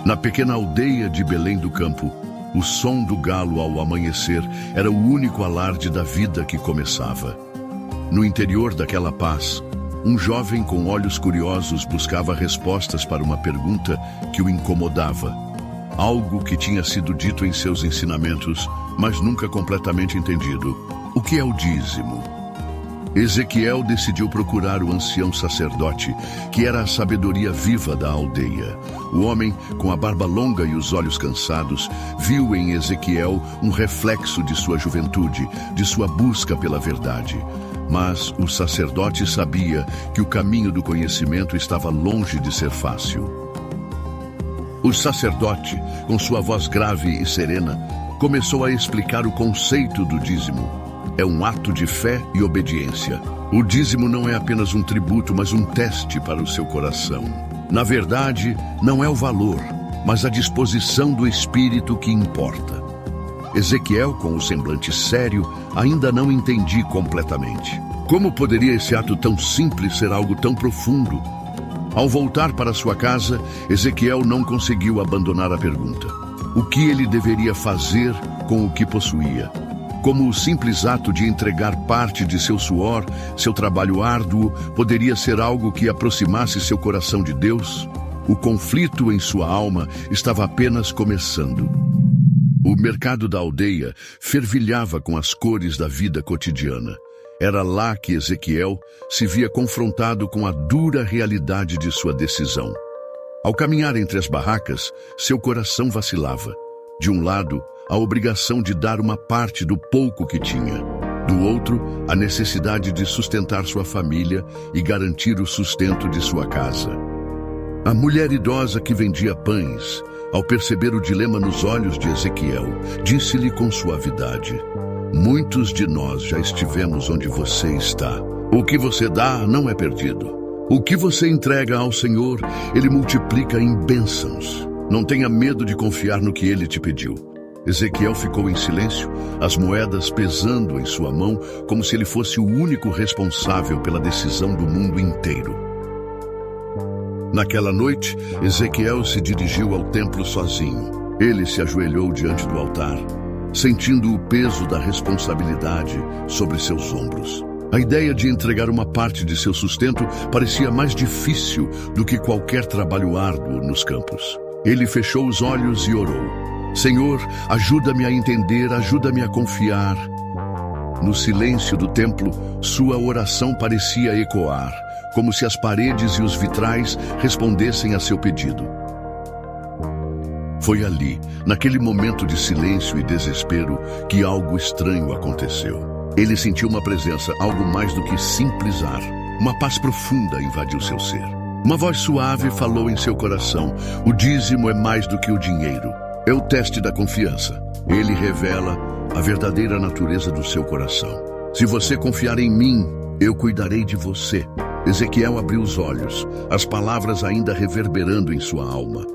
Na pequena aldeia de Belém do Campo, o som do galo ao amanhecer era o único alarde da vida que começava. No interior daquela paz, um jovem com olhos curiosos buscava respostas para uma pergunta que o incomodava. Algo que tinha sido dito em seus ensinamentos, mas nunca completamente entendido. O que é o dízimo? Ezequiel decidiu procurar o ancião sacerdote, que era a sabedoria viva da aldeia. O homem, com a barba longa e os olhos cansados, viu em Ezequiel um reflexo de sua juventude, de sua busca pela verdade. Mas o sacerdote sabia que o caminho do conhecimento estava longe de ser fácil. O sacerdote, com sua voz grave e serena, começou a explicar o conceito do dízimo. É um ato de fé e obediência. O dízimo não é apenas um tributo, mas um teste para o seu coração. Na verdade, não é o valor, mas a disposição do espírito que importa. Ezequiel, com o semblante sério, ainda não entendia completamente. Como poderia esse ato tão simples ser algo tão profundo? Ao voltar para sua casa, Ezequiel não conseguiu abandonar a pergunta. O que ele deveria fazer com o que possuía? Como o simples ato de entregar parte de seu suor, seu trabalho árduo, poderia ser algo que aproximasse seu coração de Deus? O conflito em sua alma estava apenas começando. O mercado da aldeia fervilhava com as cores da vida cotidiana. Era lá que Ezequiel se via confrontado com a dura realidade de sua decisão. Ao caminhar entre as barracas, seu coração vacilava. De um lado, a obrigação de dar uma parte do pouco que tinha. Do outro, a necessidade de sustentar sua família e garantir o sustento de sua casa. A mulher idosa que vendia pães, ao perceber o dilema nos olhos de Ezequiel, disse-lhe com suavidade: muitos de nós já estivemos onde você está. O que você dá não é perdido. O que você entrega ao Senhor, Ele multiplica em bênçãos. Não tenha medo de confiar no que Ele te pediu. Ezequiel ficou em silêncio, as moedas pesando em sua mão, como se ele fosse o único responsável pela decisão do mundo inteiro. Naquela noite, Ezequiel se dirigiu ao templo sozinho. Ele se ajoelhou diante do altar, sentindo o peso da responsabilidade sobre seus ombros. A ideia de entregar uma parte de seu sustento parecia mais difícil do que qualquer trabalho árduo nos campos. Ele fechou os olhos e orou: Senhor, ajuda-me a entender, ajuda-me a confiar. No silêncio do templo, sua oração parecia ecoar, como se as paredes e os vitrais respondessem a seu pedido. Foi ali, naquele momento de silêncio e desespero, que algo estranho aconteceu. Ele sentiu uma presença, algo mais do que simples ar. Uma paz profunda invadiu seu ser. Uma voz suave falou em seu coração: o dízimo é mais do que o dinheiro. É o teste da confiança. Ele revela a verdadeira natureza do seu coração. Se você confiar em mim, eu cuidarei de você. Ezequiel abriu os olhos, as palavras ainda reverberando em sua alma.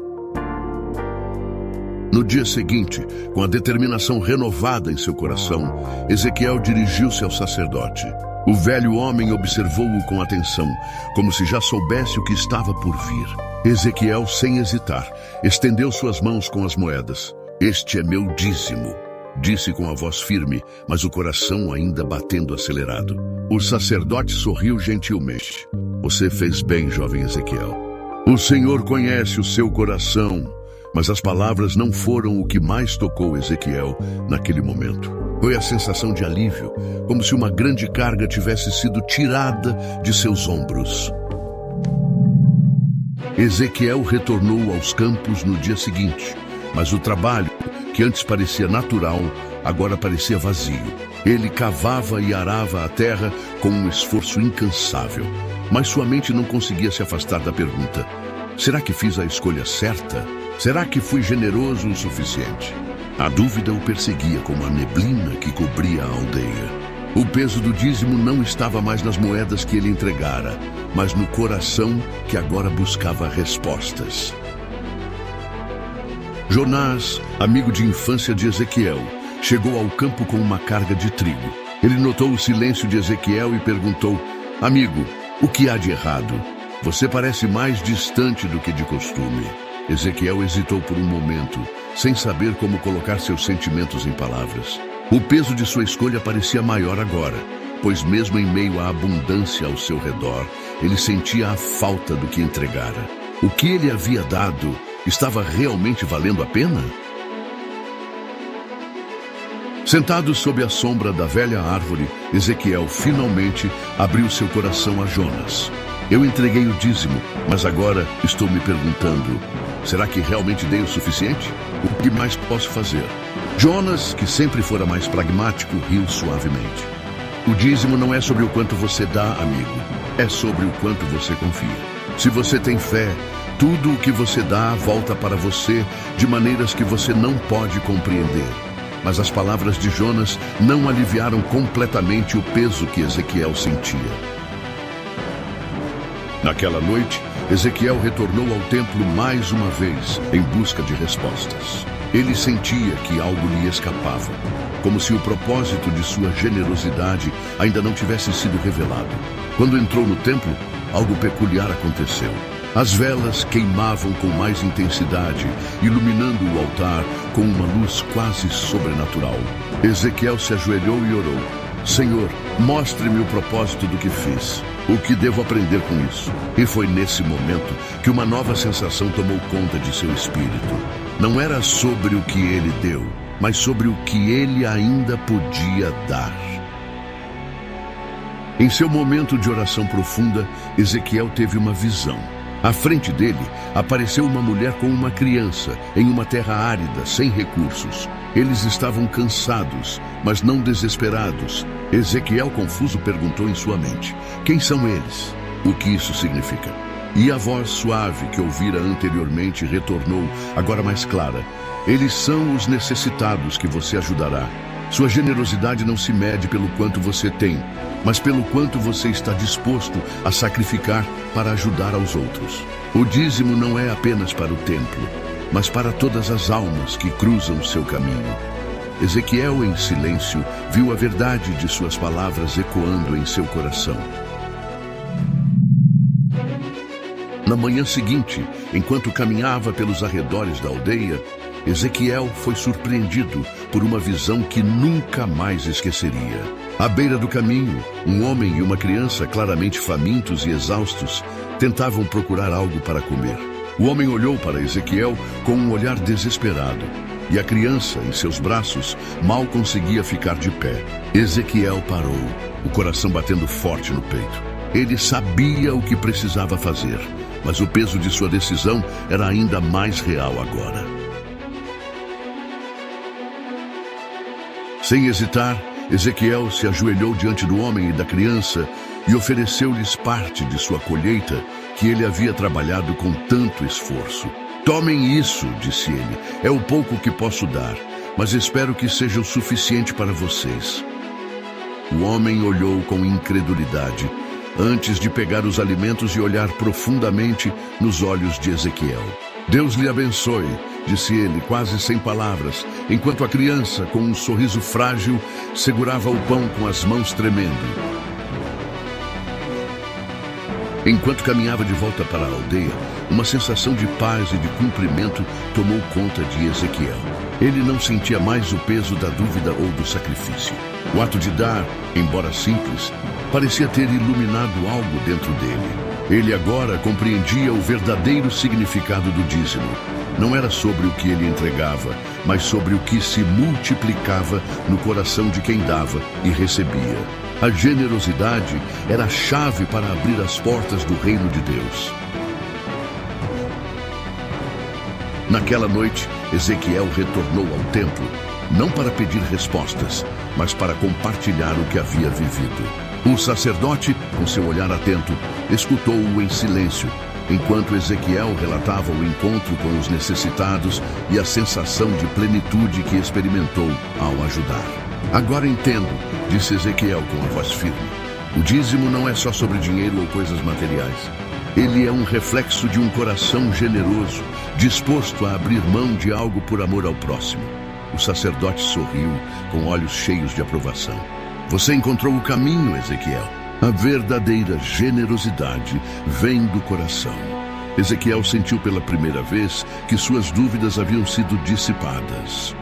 No dia seguinte, com a determinação renovada em seu coração, Ezequiel dirigiu-se ao sacerdote. O velho homem observou-o com atenção, como se já soubesse o que estava por vir. Ezequiel, sem hesitar, estendeu suas mãos com as moedas. Este é meu dízimo, disse com a voz firme, mas o coração ainda batendo acelerado. O sacerdote sorriu gentilmente. Você fez bem, jovem Ezequiel. O Senhor conhece o seu coração. Mas as palavras não foram o que mais tocou Ezequiel naquele momento. Foi a sensação de alívio, como se uma grande carga tivesse sido tirada de seus ombros. Ezequiel retornou aos campos no dia seguinte, mas o trabalho, que antes parecia natural, agora parecia vazio. Ele cavava e arava a terra com um esforço incansável, mas sua mente não conseguia se afastar da pergunta: será que fiz a escolha certa? Será que fui generoso o suficiente? A dúvida o perseguia como a neblina que cobria a aldeia. O peso do dízimo não estava mais nas moedas que ele entregara, mas no coração que agora buscava respostas. Jonás, amigo de infância de Ezequiel, chegou ao campo com uma carga de trigo. Ele notou o silêncio de Ezequiel e perguntou: amigo, o que há de errado? Você parece mais distante do que de costume. Ezequiel hesitou por um momento, sem saber como colocar seus sentimentos em palavras. O peso de sua escolha parecia maior agora, pois mesmo em meio à abundância ao seu redor, ele sentia a falta do que entregara. O que ele havia dado estava realmente valendo a pena? Sentado sob a sombra da velha árvore, Ezequiel finalmente abriu seu coração a Jonas. Eu entreguei o dízimo, mas agora estou me perguntando, será que realmente dei o suficiente? O que mais posso fazer? Jonas, que sempre fora mais pragmático, riu suavemente. O dízimo não é sobre o quanto você dá, amigo. É sobre o quanto você confia. Se você tem fé, tudo o que você dá volta para você de maneiras que você não pode compreender. Mas as palavras de Jonas não aliviaram completamente o peso que Ezequiel sentia. Naquela noite, Ezequiel retornou ao templo mais uma vez, em busca de respostas. Ele sentia que algo lhe escapava, como se o propósito de sua generosidade ainda não tivesse sido revelado. Quando entrou no templo, algo peculiar aconteceu. As velas queimavam com mais intensidade, iluminando o altar com uma luz quase sobrenatural. Ezequiel se ajoelhou e orou. Senhor, mostre-me o propósito do que fiz. O que devo aprender com isso? E foi nesse momento que uma nova sensação tomou conta de seu espírito. Não era sobre o que ele deu, mas sobre o que ele ainda podia dar. Em seu momento de oração profunda, Ezequiel teve uma visão. À frente dele, apareceu uma mulher com uma criança, em uma terra árida, sem recursos. Eles estavam cansados, mas não desesperados. Ezequiel, confuso, perguntou em sua mente: quem são eles? O que isso significa? E a voz suave que ouvira anteriormente retornou, agora mais clara: eles são os necessitados que você ajudará. Sua generosidade não se mede pelo quanto você tem, mas pelo quanto você está disposto a sacrificar para ajudar aos outros. O dízimo não é apenas para o templo, mas para todas as almas que cruzam seu caminho. Ezequiel, em silêncio, viu a verdade de suas palavras ecoando em seu coração. Na manhã seguinte, enquanto caminhava pelos arredores da aldeia, Ezequiel foi surpreendido por uma visão que nunca mais esqueceria. À beira do caminho, um homem e uma criança, claramente famintos e exaustos, tentavam procurar algo para comer. O homem olhou para Ezequiel com um olhar desesperado, e a criança, em seus braços, mal conseguia ficar de pé. Ezequiel parou, o coração batendo forte no peito. Ele sabia o que precisava fazer, mas o peso de sua decisão era ainda mais real agora. Sem hesitar, Ezequiel se ajoelhou diante do homem e da criança e ofereceu-lhes parte de sua colheita que ele havia trabalhado com tanto esforço. Tomem isso, disse ele, é o pouco que posso dar, mas espero que seja o suficiente para vocês. O homem olhou com incredulidade, antes de pegar os alimentos e olhar profundamente nos olhos de Ezequiel. Deus lhe abençoe, disse ele, quase sem palavras, enquanto a criança, com um sorriso frágil, segurava o pão com as mãos tremendo. Enquanto caminhava de volta para a aldeia, uma sensação de paz e de cumprimento tomou conta de Ezequiel. Ele não sentia mais o peso da dúvida ou do sacrifício. O ato de dar, embora simples, parecia ter iluminado algo dentro dele. Ele agora compreendia o verdadeiro significado do dízimo. Não era sobre o que ele entregava, mas sobre o que se multiplicava no coração de quem dava e recebia. A generosidade era a chave para abrir as portas do reino de Deus. Naquela noite, Ezequiel retornou ao templo, não para pedir respostas, mas para compartilhar o que havia vivido. O sacerdote, com seu olhar atento, escutou-o em silêncio, enquanto Ezequiel relatava o encontro com os necessitados e a sensação de plenitude que experimentou ao ajudar. Agora entendo, disse Ezequiel com a voz firme. O dízimo não é só sobre dinheiro ou coisas materiais. Ele é um reflexo de um coração generoso, disposto a abrir mão de algo por amor ao próximo. O sacerdote sorriu, com olhos cheios de aprovação. Você encontrou o caminho, Ezequiel. A verdadeira generosidade vem do coração. Ezequiel sentiu pela primeira vez que suas dúvidas haviam sido dissipadas.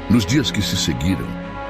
Nos dias que se seguiram,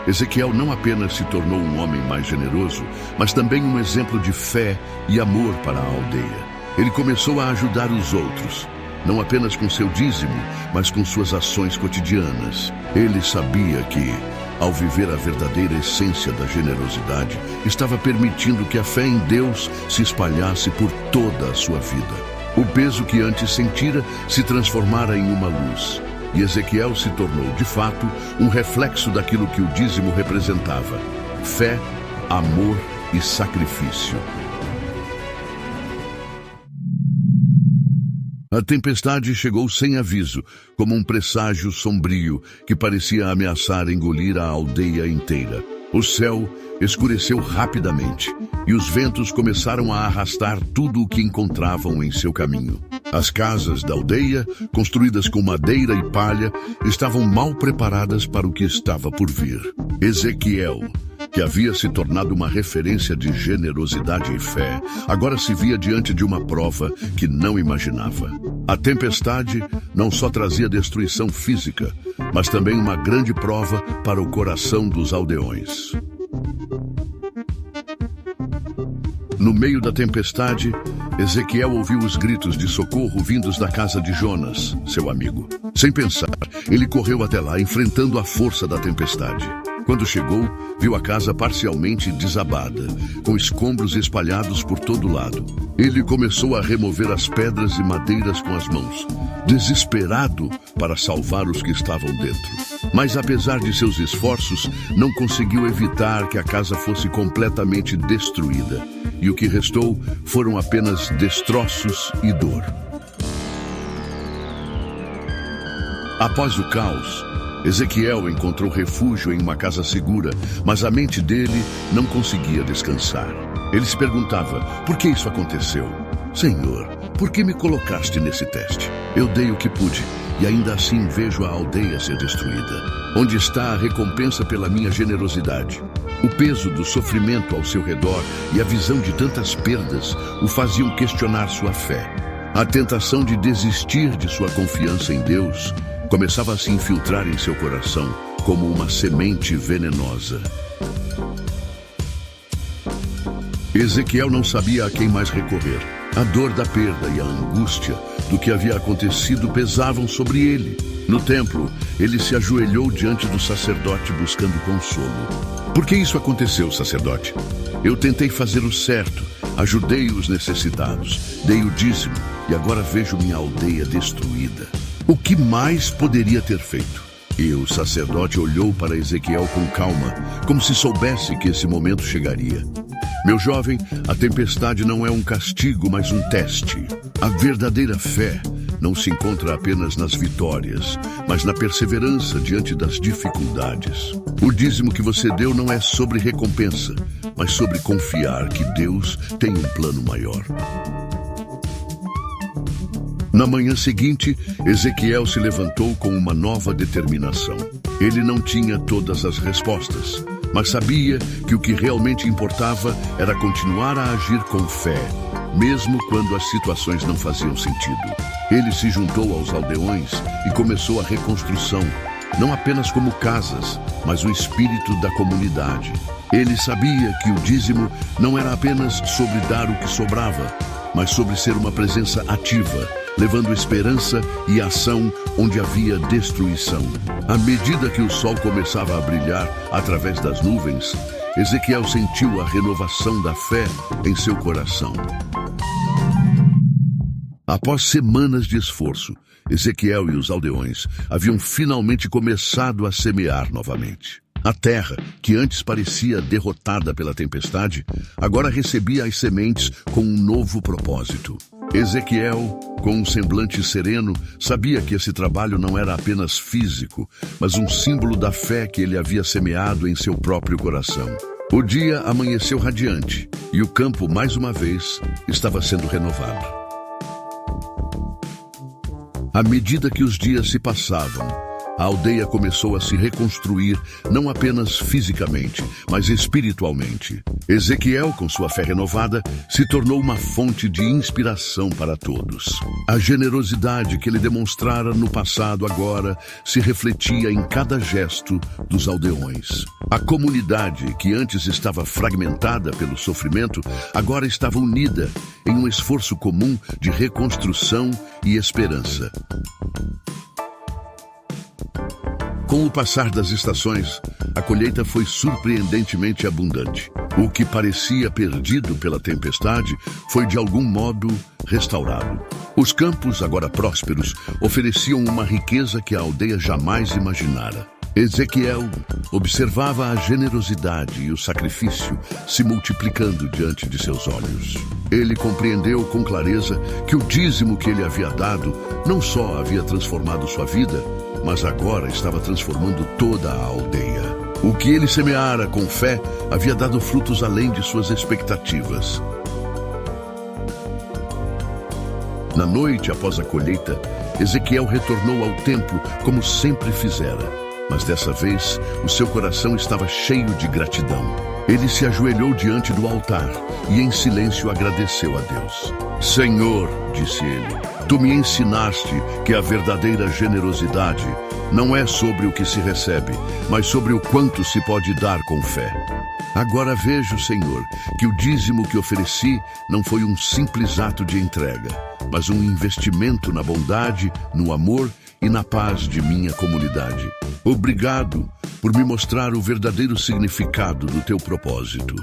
Ezequiel não apenas se tornou um homem mais generoso, mas também um exemplo de fé e amor para a aldeia. Ele começou a ajudar os outros, não apenas com seu dízimo, mas com suas ações cotidianas. Ele sabia que, ao viver a verdadeira essência da generosidade, estava permitindo que a fé em Deus se espalhasse por toda a sua vida. O peso que antes sentira se transformara em uma luz. E Ezequiel se tornou, de fato, um reflexo daquilo que o dízimo representava: fé, amor e sacrifício. A tempestade chegou sem aviso, como um presságio sombrio que parecia ameaçar engolir a aldeia inteira. O céu escureceu rapidamente e os ventos começaram a arrastar tudo o que encontravam em seu caminho. As casas da aldeia, construídas com madeira e palha, estavam mal preparadas para o que estava por vir. Ezequiel, que havia se tornado uma referência de generosidade e fé, agora se via diante de uma prova que não imaginava. A tempestade não só trazia destruição física, mas também uma grande prova para o coração dos aldeões. No meio da tempestade, Ezequiel ouviu os gritos de socorro vindos da casa de Jonas, seu amigo. Sem pensar, ele correu até lá, enfrentando a força da tempestade. Quando chegou, viu a casa parcialmente desabada, com escombros espalhados por todo lado. Ele começou a remover as pedras e madeiras com as mãos, desesperado para salvar os que estavam dentro. Mas apesar de seus esforços, não conseguiu evitar que a casa fosse completamente destruída. E o que restou foram apenas destroços e dor. Após o caos, Ezequiel encontrou refúgio em uma casa segura, mas a mente dele não conseguia descansar. Ele se perguntava: por que isso aconteceu? Senhor, por que me colocaste nesse teste? Eu dei o que pude, e ainda assim vejo a aldeia ser destruída. Onde está a recompensa pela minha generosidade? O peso do sofrimento ao seu redor e a visão de tantas perdas o faziam questionar sua fé. A tentação de desistir de sua confiança em Deus começava a se infiltrar em seu coração como uma semente venenosa. Ezequiel não sabia a quem mais recorrer. A dor da perda e a angústia do que havia acontecido pesavam sobre ele. No templo, ele se ajoelhou diante do sacerdote buscando consolo. Por que isso aconteceu, sacerdote? Eu tentei fazer o certo, ajudei os necessitados, dei o dízimo e agora vejo minha aldeia destruída. O que mais poderia ter feito? E o sacerdote olhou para Ezequiel com calma, como se soubesse que esse momento chegaria. Meu jovem, a tempestade não é um castigo, mas um teste. A verdadeira fé não se encontra apenas nas vitórias, mas na perseverança diante das dificuldades. O dízimo que você deu não é sobre recompensa, mas sobre confiar que Deus tem um plano maior. Na manhã seguinte, Ezequiel se levantou com uma nova determinação. Ele não tinha todas as respostas, mas sabia que o que realmente importava era continuar a agir com fé, mesmo quando as situações não faziam sentido. Ele se juntou aos aldeões e começou a reconstrução, não apenas como casas, mas o espírito da comunidade. Ele sabia que o dízimo não era apenas sobre dar o que sobrava, mas sobre ser uma presença ativa, levando esperança e ação onde havia destruição. À medida que o sol começava a brilhar através das nuvens, Ezequiel sentiu a renovação da fé em seu coração. Após semanas de esforço, Ezequiel e os aldeões haviam finalmente começado a semear novamente. A terra, que antes parecia derrotada pela tempestade, agora recebia as sementes com um novo propósito. Ezequiel, com um semblante sereno, sabia que esse trabalho não era apenas físico, mas um símbolo da fé que ele havia semeado em seu próprio coração. O dia amanheceu radiante e o campo, mais uma vez, estava sendo renovado. À medida que os dias se passavam, a aldeia começou a se reconstruir, não apenas fisicamente, mas espiritualmente. Ezequiel, com sua fé renovada, se tornou uma fonte de inspiração para todos. A generosidade que ele demonstrara no passado agora se refletia em cada gesto dos aldeões. A comunidade, que antes estava fragmentada pelo sofrimento, agora estava unida em um esforço comum de reconstrução e esperança. Com o passar das estações, a colheita foi surpreendentemente abundante. O que parecia perdido pela tempestade foi de algum modo restaurado. Os campos, agora prósperos, ofereciam uma riqueza que a aldeia jamais imaginara. Ezequiel observava a generosidade e o sacrifício se multiplicando diante de seus olhos. Ele compreendeu com clareza que o dízimo que ele havia dado não só havia transformado sua vida, mas agora estava transformando toda a aldeia. O que ele semeara com fé havia dado frutos além de suas expectativas. Na noite após a colheita, Ezequiel retornou ao templo como sempre fizera, mas dessa vez o seu coração estava cheio de gratidão. Ele se ajoelhou diante do altar e em silêncio agradeceu a Deus. Senhor, disse ele, tu me ensinaste que a verdadeira generosidade não é sobre o que se recebe, mas sobre o quanto se pode dar com fé. Agora vejo, Senhor, que o dízimo que ofereci não foi um simples ato de entrega, mas um investimento na bondade, no amor e na paz de minha comunidade. Obrigado por me mostrar o verdadeiro significado do teu propósito.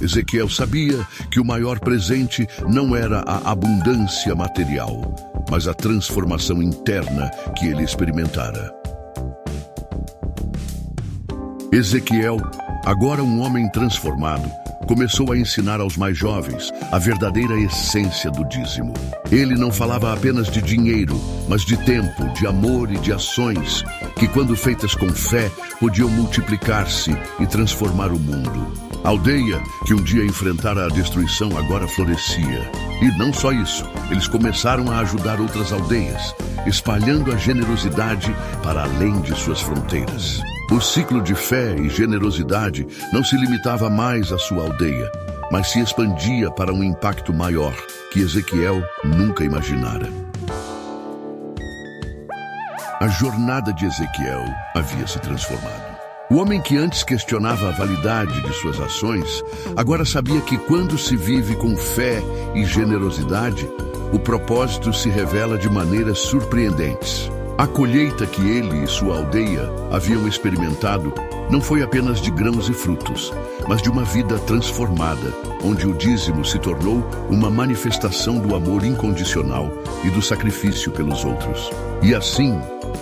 Ezequiel sabia que o maior presente não era a abundância material, mas a transformação interna que ele experimentara. Ezequiel, agora um homem transformado, começou a ensinar aos mais jovens a verdadeira essência do dízimo. Ele não falava apenas de dinheiro, mas de tempo, de amor e de ações, que quando feitas com fé, podiam multiplicar-se e transformar o mundo. A aldeia, que um dia enfrentara a destruição, agora florescia. E não só isso, eles começaram a ajudar outras aldeias, espalhando a generosidade para além de suas fronteiras. O ciclo de fé e generosidade não se limitava mais à sua aldeia, mas se expandia para um impacto maior que Ezequiel nunca imaginara. A jornada de Ezequiel havia se transformado. O homem que antes questionava a validade de suas ações, agora sabia que quando se vive com fé e generosidade, o propósito se revela de maneiras surpreendentes. A colheita que ele e sua aldeia haviam experimentado não foi apenas de grãos e frutos, mas de uma vida transformada, onde o dízimo se tornou uma manifestação do amor incondicional e do sacrifício pelos outros. E assim,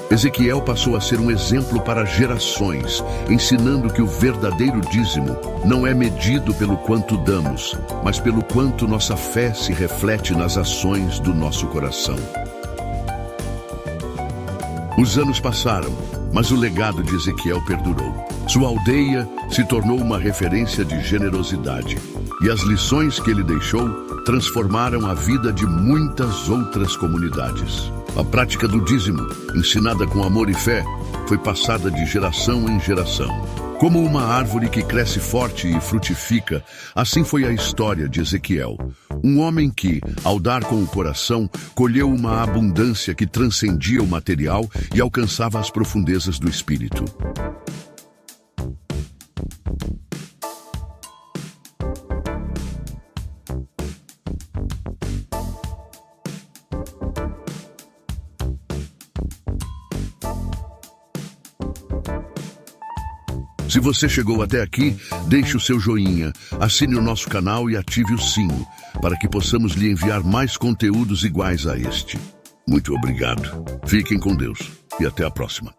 Ezequiel passou a ser um exemplo para gerações, ensinando que o verdadeiro dízimo não é medido pelo quanto damos, mas pelo quanto nossa fé se reflete nas ações do nosso coração. Os anos passaram, mas o legado de Ezequiel perdurou. Sua aldeia se tornou uma referência de generosidade, e as lições que ele deixou transformaram a vida de muitas outras comunidades. A prática do dízimo, ensinada com amor e fé, foi passada de geração em geração. Como uma árvore que cresce forte e frutifica, assim foi a história de Ezequiel. Um homem que, ao dar com o coração, colheu uma abundância que transcendia o material e alcançava as profundezas do espírito. Se você chegou até aqui, deixe o seu joinha, assine o nosso canal e ative o sino, para que possamos lhe enviar mais conteúdos iguais a este. Muito obrigado. Fiquem com Deus e até a próxima.